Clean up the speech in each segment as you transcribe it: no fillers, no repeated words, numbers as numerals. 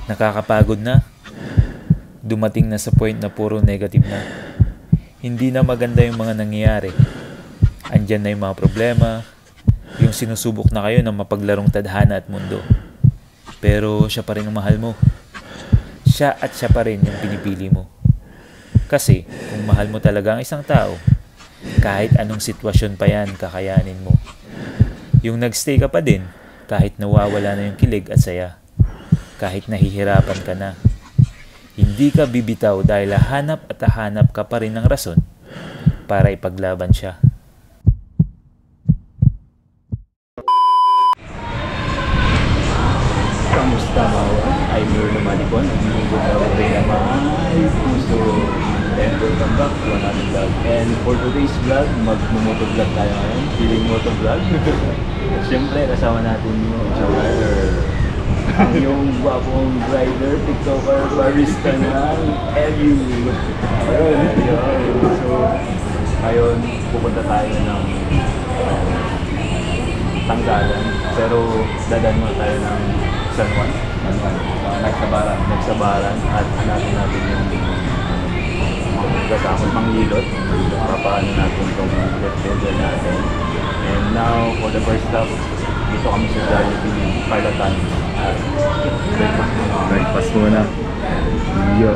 Nakakapagod na. Dumating na sa point na puro negative na. Hindi na maganda yung mga nangyayari. Andyan na yung mga problema, yung sinusubok na kayo ng mapaglarong tadhana at mundo. Pero siya pa rin ang mahal mo. Siya pa rin yung pinipili mo. Kasi kung mahal mo talaga ang isang tao, kahit anong sitwasyon pa yan, kakayanin mo. Yung nagstay ka pa din, kahit nawawala na yung kilig at saya. Kahit nahihirapan ka na. Hindi ka bibitaw dahil hanap ka pa rin ng rason para ipaglaban siya. Kamusta mga? I'm your Nomadic. Naglilingkod na rin naman. So, and welcome back to another vlog. And for today's vlog, mag-motovlog tayo ngayon. Feeling motovlog. Siyempre, kasama natin yung ang yung gwapong rider, tiktoker, barista ng Elyu. Ayun. So, ngayon, pupunta tayo ng Tangadan. Pero, dadan muna tayo ng San Juan. Nagsabaran. At hanapin natin yung kasama manghilot. Papaano natin itong left-hander natin. And now, for the first stop, dito kami sa Binnornutan. Breakfast muna. Yo.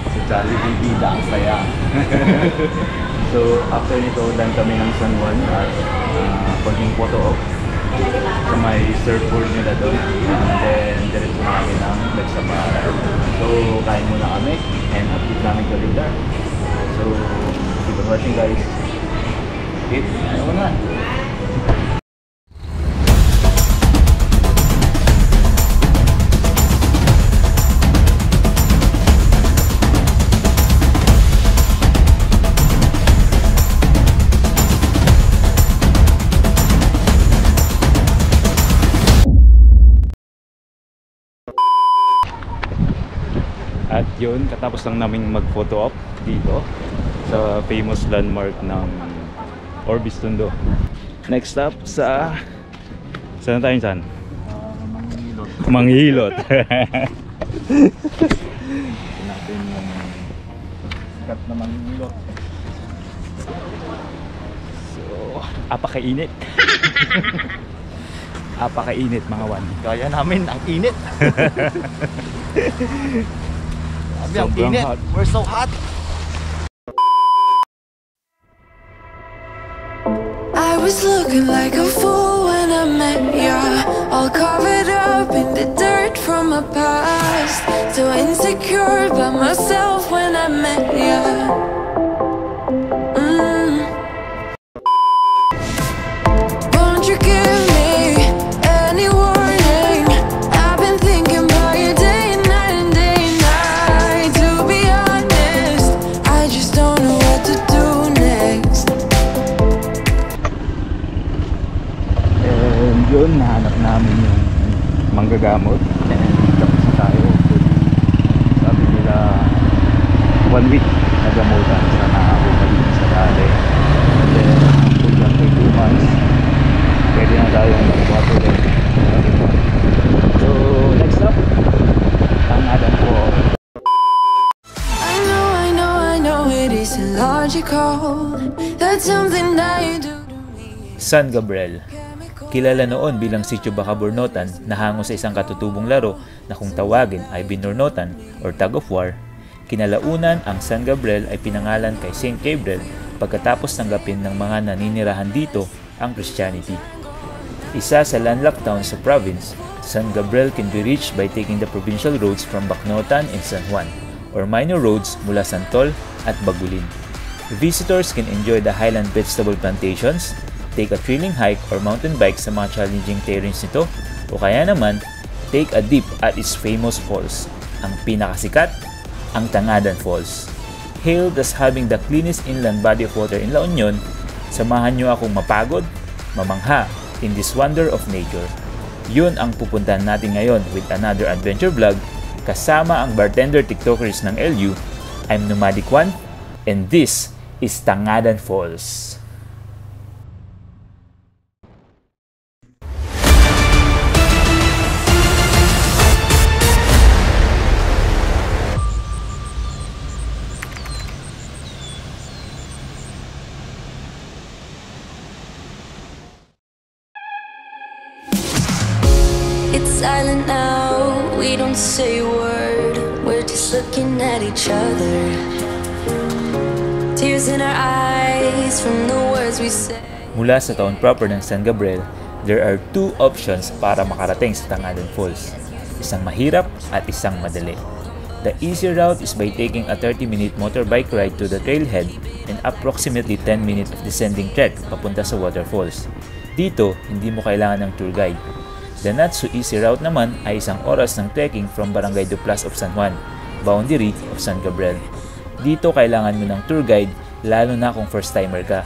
Sa Jollibee bida ang saya. So after nito, dan kami ng San Juan at konting photo op sa may surfboard nila doon. And then diretso na kami ng nagsabaran. So kain muna kami and update namin kayo later. So keep on watching guys. Eat. Ayaw na. At yun, katapos lang namin mag-photo op dito sa famous landmark ng Orbis Tondo. Next stop sa... Saan tayo saan? Manghilot. Natin yung sikat na manghilot. So, apakainit. Apakainit mga Juan. Kaya namin ang init. Ang init. Hot. We're so hot. I was looking like a fool when I met ya, all covered up in the dirt from my past. So insecure by myself when I met ya. Won't you give me any warning? I've been thinking about you day and night and day and night. To be honest, I just don't know what to do next. And yun, nahanap namin yung manggagamot. And tapos tayo. Sabi nila 1 week na gamutan. Sana bumalik sa dali. And then, hanggang 2 months, pwede na tayo mag-water. So, next up, Tangadan po. I know it isn't logical. That's something that you do to me. San Gabriel. Kilala noon bilang Sitio Baka-Burnotan na hango sa isang katutubong laro na kung tawagin ay Binnornutan or Tug of War. Kinalaunan, ang San Gabriel ay pinangalan kay Saint Gabriel pagkatapos tanggapin ng mga naninirahan dito ang Christianity. Isa sa landlocked town sa province, San Gabriel can be reached by taking the provincial roads from Baka-Burnotan and San Juan, or minor roads mula Santol at Bagulin. Visitors can enjoy the highland vegetable plantations, take a thrilling hike or mountain bike sa mga challenging terrains nito, o kaya naman, take a dip at its famous falls. Ang pinakasikat, ang Tangadan Falls. Hailed as having the cleanest inland body of water in La Union, samahan nyo akong mapagod, mamangha in this wonder of nature. Yun ang pupuntahan natin ngayon with another adventure vlog kasama ang bartender tiktokers ng Elyu. I'm Nomadic Juan, and this is Tangadan Falls. silent now, we don't say a word. We're just looking at each other. Tears in our eyes from the words we say. Mula sa town proper ng San Gabriel, there are two options para makarating sa Tangadan Falls. Isang mahirap at isang madali. The easier route is by taking a 30-minute motorbike ride to the trailhead and approximately 10 minutes of descending trek papunta sa waterfalls. Dito, hindi mo kailangan ng tour guide. The not so easy route naman ay isang oras ng trekking from Barangay Duplas of San Juan, boundary of San Gabriel. Dito kailangan mo ng tour guide lalo na kung first timer ka.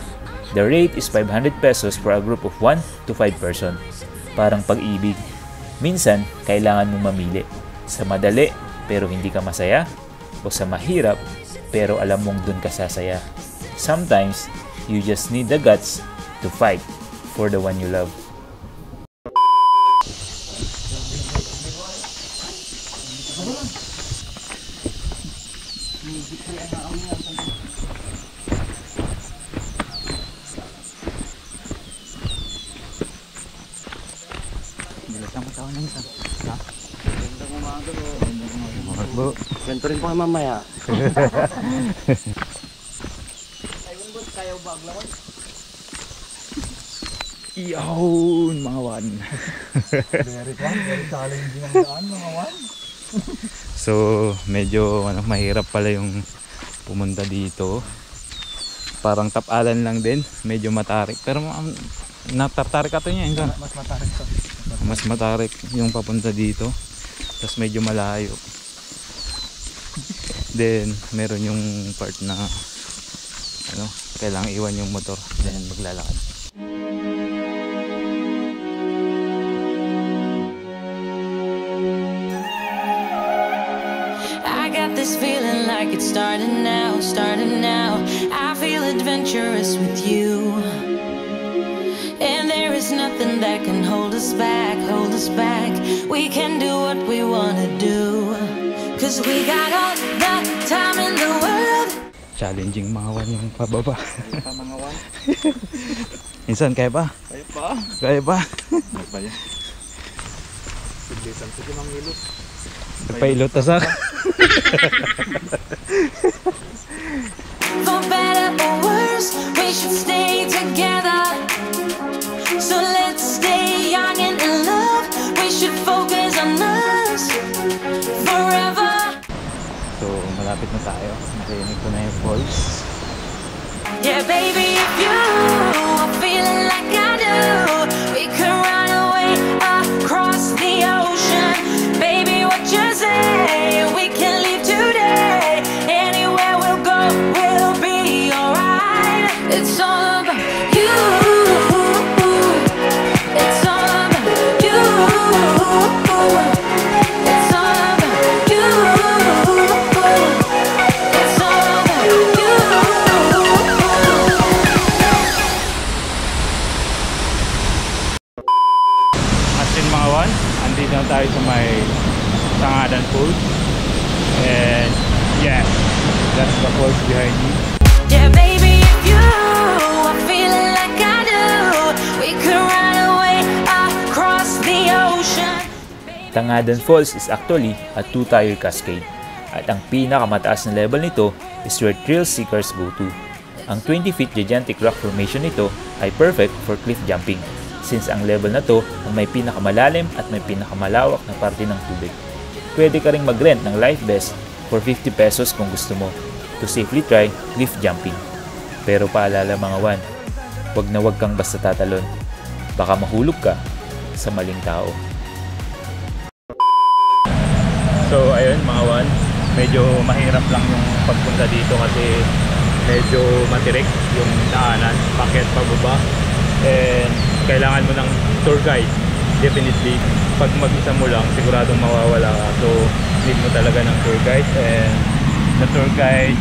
The rate is 500 pesos for a group of 1 to 5 person. Parang pag-ibig. Minsan, kailangan mong mamili. Sa madali, pero hindi ka masaya, o sa mahirap, pero alam mong dun ka sasaya. Sometimes, you just need the guts to fight for the one you love. Ganito rin po kayo mamaya. Iyon mga wan. Very challenging ang daan mga wan. So medyo mahirap pala yung pumunta dito. Parang tapalan lang din, medyo matarik. Pero natatarik ato niya. Mas matarik to. Mas matarik yung papunta dito. Tapos medyo malayo. Then meron yung part na kailangan iwan yung motor then maglalakad. I got this feeling like it's starting now, starting now. I feel adventurous with you. And there is nothing that can hold us back, hold us back. We can do what we wanna do. Cause we got all the time in the world. Challenging mga wan yung pababa. Kaya pa mga wan. Insan, kaya pa? Kaya pa. Kaya pa? Ano ba yan? Sige mang ilot. Nagpailot ta sa? For better or worse, we should stay together. So let's stay young and in love. We should focus on us forever. So malapit na tayo. Narinig ko na yung voice. Yeah, baby, if you are feeling like I do, we could run away across the ocean. Baby, what you say? We can leave today. Anywhere we'll go, we'll be alright. It's all about you. It's all about you. It's all about you. It's all about you. As in mga wan, andito na tayo sa may Tangadan Falls. And yeah, that's the falls behind me. Yeah, baby, if you are feeling like I do, we could run away across the ocean. Tangadan Falls is actually a two-tier cascade. At ang pinakamataas na level nito is where thrill seekers go to. Ang 20 feet gigantic rock formation nito ay perfect for cliff jumping, since ang level na to ang may pinakamalalim at may pinakamalawak na parte ng tubig. Pwede ka ring mag-rent ng life vest for 50 pesos kung gusto mo to safely try cliff jumping. Pero paalala mga wan, wag kang basta tatalon. Baka mahulog ka sa maling tao. So ayun mga wan, medyo mahirap lang yung pagpunta dito kasi medyo matirik yung daanan, paket pababa. And kailangan mo ng tour guide. Definitely, pag mag-isa mo lang, siguradong mawawala ka. So, need mo talaga ng tour guide. And the tour guide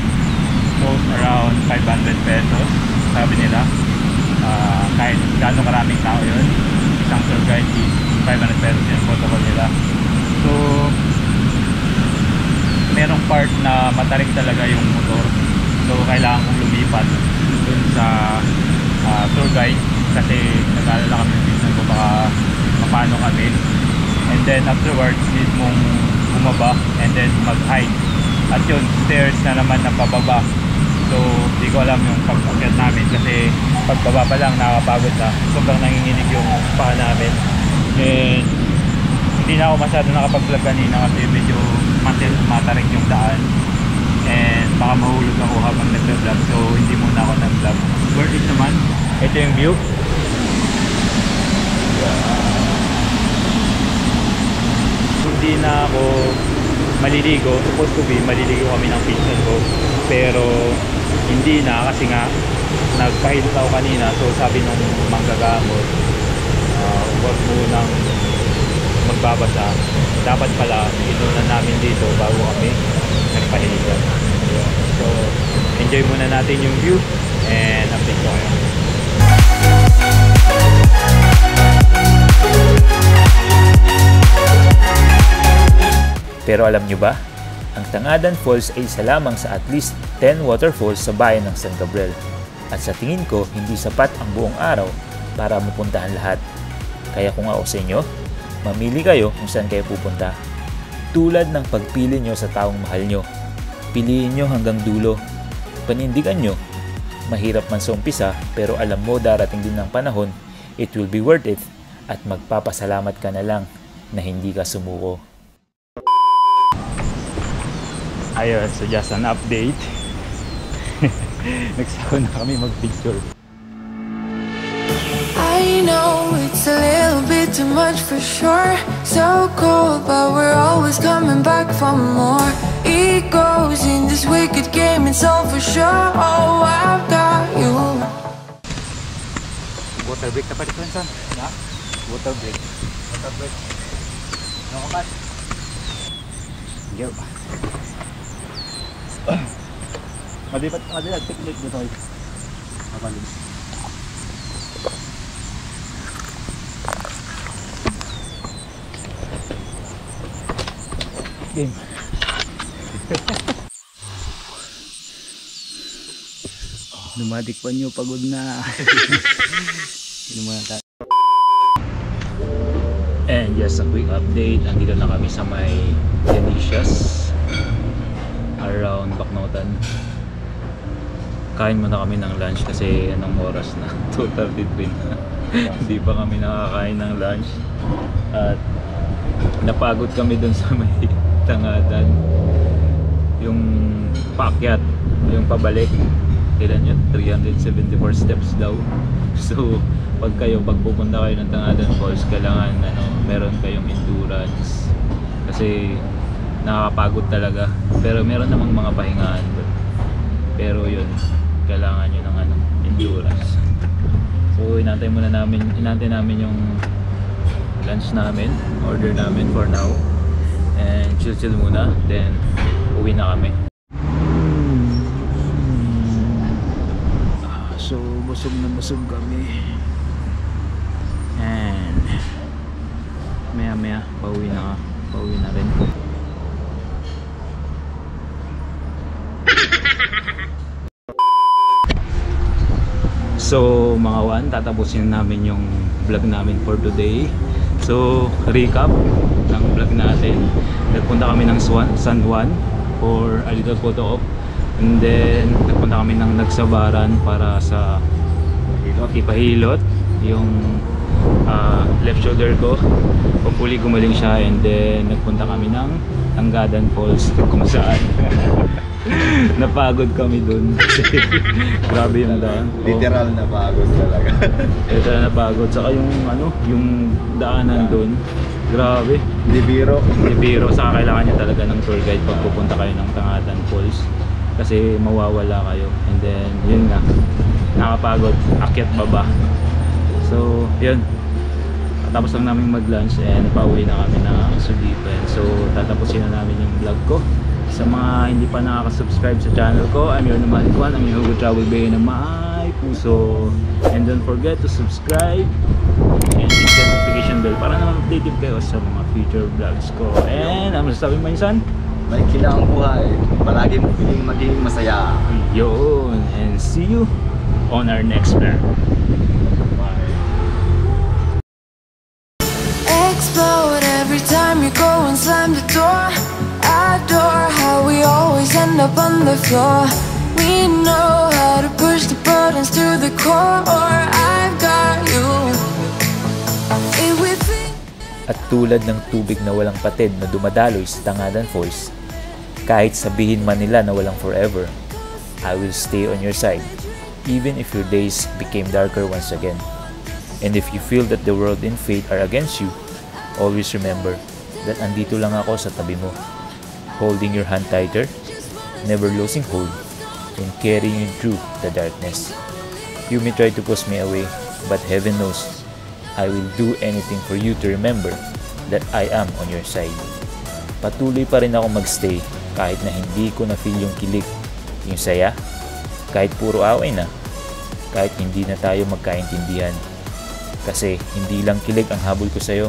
costs around 500 pesos, sabi nila. Kahit gaano karaming tao yun, isang tour guide is 500 pesos yung protocol nila. So, merong part na matarik talaga yung motor. So, kailangan kong lumipat dun sa tour guide kasi nag-aalala kami ng business ko baka mapano kami. and then afterwards need mong bumaba and then mag-hike. At yun, stairs na naman na pababa. So hindi ko alam yung pag-akyat namin kasi pagbaba pa lang nakakapagod na, sobrang nanginginig yung paa namin. And hindi na ako masyado nakapag-vlog kanina kasi medyo matarik yung daan and baka mahulog ako habang nag-vlog, so hindi muna ako nag-vlog. Worth it naman. Ito yung view. Hindi na ako maliligo, supposed to be maliligo kami ng pinsan ko, pero hindi na kasi nga nagpahilot ako kanina. So sabi nung manggagamot, huwag mo nang magbabasa, dapat pala inunan namin dito bago kami nagpahilot. So enjoy muna natin yung view and update ko kayo. Pero alam nyo ba, ang Tangadan Falls ay isa lamang sa at least 10 waterfalls sa bayan ng San Gabriel. At sa tingin ko, hindi sapat ang buong araw para mapuntahan lahat. Kaya kung ako sa inyo, mamili kayo kung saan kayo pupunta. Tulad ng pagpili nyo sa taong mahal nyo. Piliin nyo hanggang dulo. Panindigan nyo. Mahirap man sa umpisa, pero alam mo darating din ng panahon, it will be worth it at magpapasalamat ka na lang na hindi ka sumuko. Ayun, so just an update. Nagsako na kami mag-picture. I know it's a little bit too much for sure. So cold, but we're always coming back for more. Egos in this wicked game, it's all for sure. Oh, I've got you. Water break na pa dito, San? Ha? Water break. Water break. No, kapat. Yo. Madilat technique dito ay mapalig. Game. Nomadic pa nyo, pagod na. And just a quick update, andito na kami sa may Delicious around Binnornutan. Kain muna kami ng lunch kasi anong oras na? 2:33 na. Hindi pa kami nakakain ng lunch at napagod kami dun sa may Tangadan. Yung paakyat, yung pabalik, kailan yun? 374 steps daw. So pag pupunta kayo ng Tangadan Falls, kailangan meron kayong endurance kasi nakakapagod talaga, pero meron namang mga pahingaan doon. Pero yun, kailangan nyo ng endurance. So inantay namin yung lunch namin, order namin for now, and chill muna, then uwi na kami. So busog na busog kami, and maya pauwi na rin. So mga Juan, tatapusin namin yung vlog namin for today. So recap ng vlog natin, nagpunta kami ng San Juan for a little photo op, and then nagpunta kami ng Nagsabaran para sa ipahilot yung left shoulder ko. Hopefully gumaling siya, and then nagpunta kami ng Tangadan Falls kung saan napagod kami dun. Grabe yung daan. Literal na pagod talaga. Literal na pagod. Saka yung daanan dun, grabe. Hindi biro. Saka kailangan nyo talaga ng tour guide pag pupunta kayo ng Tangadan Falls kasi mawawala kayo. And then yun nga, nakapagod, akyat baba. So yun, tapos lang namin mag-lunch and pauwi na kami ng Sulipan. So tatapusin na namin yung vlog ko. Sa mga hindi pa nakaka-subscribe sa channel ko, I'm your Nomadic Juan, ang inyong travel bay na may puso. And don't forget to subscribe and hit the notification bell para naman updated kayo sa mga future vlogs ko. And ang masasabi mo Insan? May kilaang buhay. Palagi mo piling maging masaya. Yun. And see you on our next vlog. Explode every time. up on the floor. We know how to push the buttons to the core. I've got you. If we think At tulad ng tubig na walang patid na dumadaloy sa Tangadan Falls, kahit sabihin man nila na walang forever, I will stay on your side, even if your days became darker once again. And if you feel that the world and fate are against you, always remember that andito lang ako sa tabi mo, holding your hand tighter, never losing hold, and carrying you through the darkness. You may try to push me away, but heaven knows, I will do anything for you to remember that I am on your side. Patuloy pa rin ako magstay kahit na hindi ko na-feel yung kilig, yung saya, kahit puro away na, kahit hindi na tayo magkaintindihan. Kasi hindi lang kilig ang habol ko sa'yo.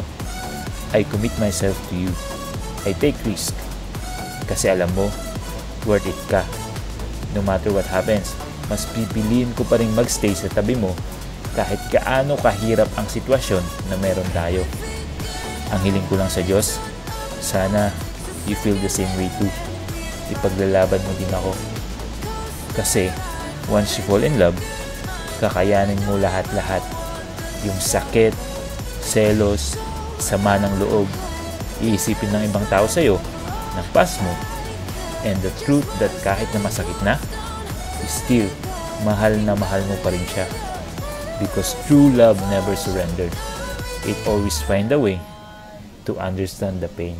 I commit myself to you. I take risk. Kasi alam mo, worth it ka. No matter what happens, mas pipiliin ko pa rin magstay sa tabi mo kahit gaano kahirap ang sitwasyon na meron tayo. Ang hiling ko lang sa Diyos, sana you feel the same way too. Ipaglalaban mo din ako. Kasi once you fall in love, kakayanin mo lahat-lahat. Yung sakit, selos, sama ng loob, iisipin ng ibang tao sa'yo, ng past mo, and the truth that kahit na masakit na, still, mahal na mahal mo pa rin siya. Because true love never surrendered. It always find a way to understand the pain.